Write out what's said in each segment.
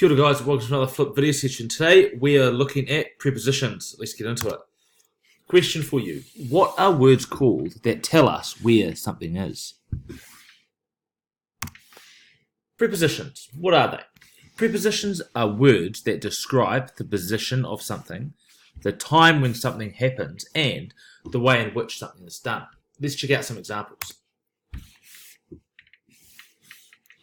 Kia ora guys, welcome to another flip video session. Today we are looking at prepositions. Let's get into it. Question for you. What are words called that tell us where something is? Prepositions. What are they? Prepositions are words that describe the position of something, the time when something happens, and the way in which something is done. Let's check out some examples.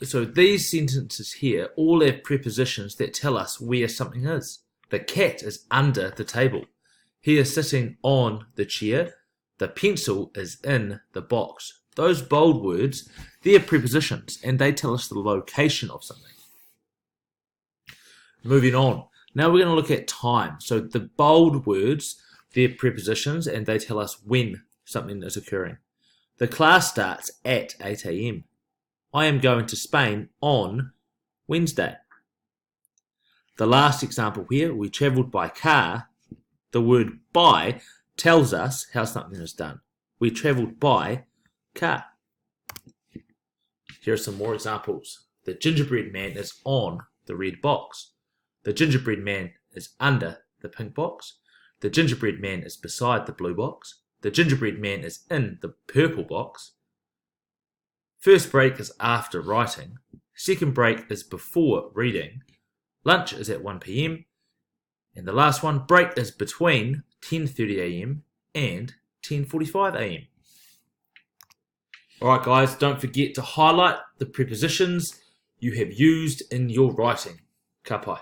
So these sentences here all have prepositions that tell us where something is. The cat is under the table. He is sitting on the chair. The pencil is in the box. Those bold words, they're prepositions and they tell us the location of something. Moving on. Now we're going to look at time. So the bold words, they're prepositions and they tell us when something is occurring. The class starts at 8 a.m. I am going to Spain on Wednesday. The last example here, we travelled by car. The word by tells us how something is done. We travelled by car. Here are some more examples. The gingerbread man is on the red box. The gingerbread man is under the pink box. The gingerbread man is beside the blue box. The gingerbread man is in the purple box. First break is after writing. Second break is before reading. Lunch is at 1 p.m. And the last one, break is between 10:30 a.m. and 10:45 a.m. Alright guys, don't forget to highlight the prepositions you have used in your writing. Ka pai.